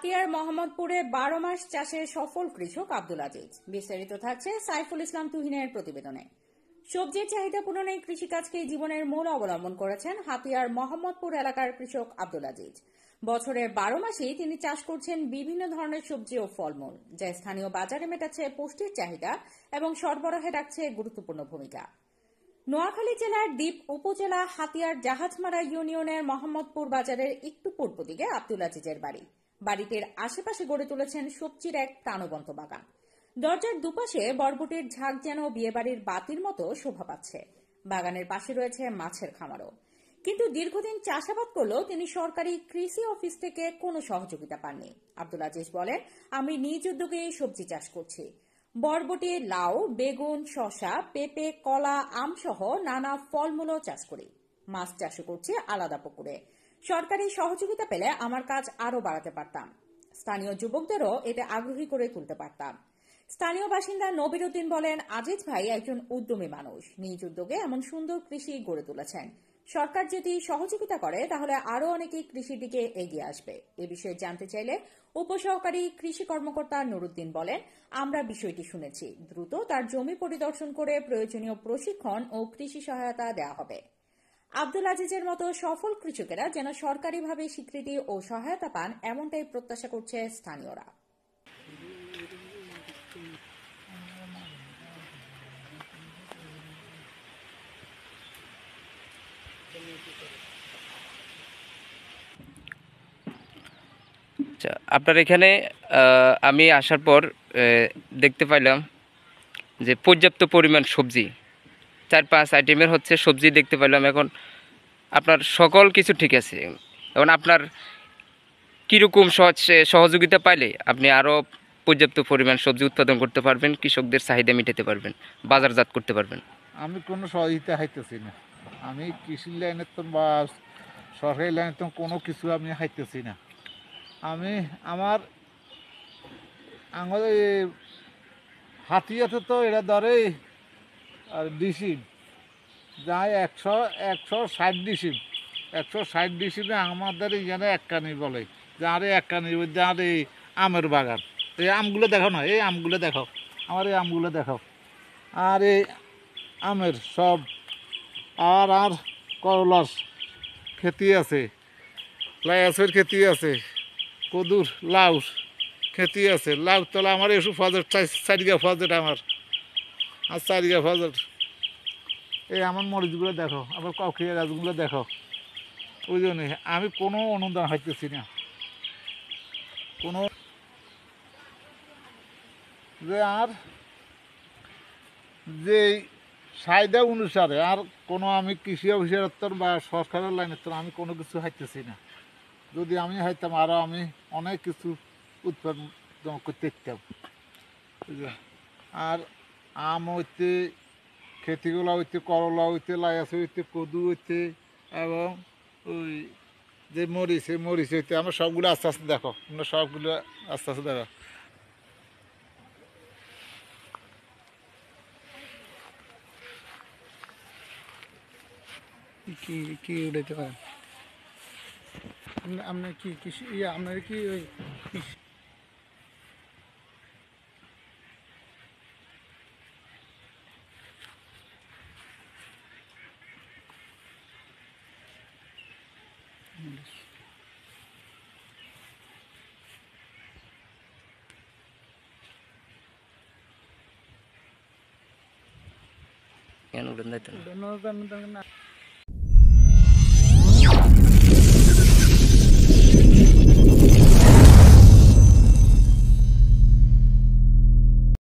হাতিয়ার মোহাম্মদপুরে 12 মাস চাষে সফল কৃষক আব্দুল আজিজ। বিস্তারিত থাকছে সাইফুল ইসলাম তুহিনের প্রতিবেদনে। সবজির চাহিদা পূরণে কৃষিকাজকে জীবনের মূল অবলম্বন করেছেন হাতিয়ার মোহাম্মদপুর এলাকার কৃষক আব্দুল আজিজ। বছরের 12 মাসেই তিনি চাষ করছেন বিভিন্ন ধরনের সবজি ও ফলমূল, যা স্থানীয় বাজারে মেটাচ্ছে পুষ্টির চাহিদা এবং সরবরাহে রাখছে গুরুত্বপূর্ণ ভূমিকা। নোয়াখালী জেলার দ্বীপ উপজেলা হাতিয়ার জাহাজমারা ইউনিয়নের মোহাম্মদপুর বাজারের একটু পূর্ব দিকে আব্দুল আজিজের বাড়ি। বাড়িটির আশেপাশে গড়ে তুলেছেন সবজির এক প্রাণবন্ত বাগান। দরজার দুপাশে বরবটির ঝাঁক যেন বিয়েবাড়ির বাতির মতো শোভা পাচ্ছে। বাগানের পাশে রয়েছে মাছের খামারও। কিন্তু দীর্ঘদিন চাষাবাদ করলেও তিনি সরকারি কৃষি অফিস থেকে কোনো সহযোগিতা পাননি। আব্দুল আজিজ বলেন, আমি নিজ উদ্যোগে সবজি চাষ করছি। বরবটি, লাউ, বেগুন, শসা, পেঁপে, কলা, আম সহ নানা ফলমূলও চাষ করি। মাছ চাষও করছি আলাদা পুকুরে। সরকারি সহযোগিতা পেলে আমার কাজ আরও বাড়াতে পারতাম। স্থানীয় যুবকদেরও এতে আগ্রহী করে তুলতে পারতাম। স্থানীয় বাসিন্দা নবির উদ্দিন বলেন, আজিজ ভাই একজন উদ্যমী মানুষ, নিজ উদ্যোগে এমন সুন্দর কৃষি গড়ে তুলেছেন। সরকার যদি সহযোগিতা করে তাহলে আরও অনেকেই কৃষির দিকে এগিয়ে আসবে। এ বিষয়ে জানতে চাইলে উপসহকারী কৃষি কর্মকর্তা নুরুদ্দিন বলেন, আমরা বিষয়টি শুনেছি, দ্রুত তার জমি পরিদর্শন করে প্রয়োজনীয় প্রশিক্ষণ ও কৃষি সহায়তা দেওয়া হবে। আব্দুল আজিজের মতো সফল কৃষকেরা যেন সরকারিভাবে স্বীকৃতি ও সহায়তা পান, এমনটাই প্রত্যাশা করছে স্থানীয়রা। আপনার এখানে আমি আসার পর দেখতে পাইলাম যে পর্যাপ্ত পরিমাণ সবজি, 4-5 আইটেমের হচ্ছে সবজি দেখতে পাইলাম। এখন আপনার সকল কিছু ঠিক আছে, এখন আপনার কীরকম সহযোগিতা পাইলে আপনি আরও পর্যাপ্ত পরিমাণ সবজি উৎপাদন করতে পারবেন, কৃষকদের চাহিদা মেটাতে পারবেন, বাজারজাত করতে পারবেন? আমি কোনো সহযোগিতা হাইতেছি না। আমি কৃষি লাইনের তো বা সরকারি লাইনের তো কোনো কিছু আমি হাইতেছি না। আমি আমার আঙুল হাতিয়াতে তো এটা ধরে আর ডিসিম যায় 160 ডিসিম। 160 ডিসিমে আমাদের এখানে এককানি বলে যে আরে এককানির মধ্যে আর এই আমের বাগান। এই আমগুলো দেখো না, এই আমগুলো দেখো, আমার এই আমগুলো দেখো, আর এই আমের সব আর করলার খেতি আছে, লায়াসের খেতি আছে, কদুর লাউ খেতি আছে। লাউ তলা আমার এসব ফজর 4 ফজর আমার আর 4 ফজর। এই আমার মরিচগুলো দেখো, আবার কখিয়া গাছগুলো দেখো। ওই জন্যে আমি কোনো অনুদান হাইতেছি না, কোনো যে আর যে চাহিদা অনুসারে আর কোনো আমি কৃষি অফিসের বা সরকারের লাইনের তো আমি কোনো কিছু হাইতেছি না। যদি আমি হাইতাম আরও আমি অনেক কিছু উৎপাদন করতে পারতাম। আর আম হইতে, খেতিগুলো হইতে, করলা হইতে, লায়াস হইতে, কদু হইতে, এবং ওই যে মরিচ হইতে, আমরা সবগুলো আস্তে আস্তে দেখো, আমরা সবগুলো আস্তে আস্তে দেখো। কি কি উঠাইতে পারেন আপনার? কি কৃষি আপনার কি ওই কৃষি কেন উঠেন? ধন্যবাদ।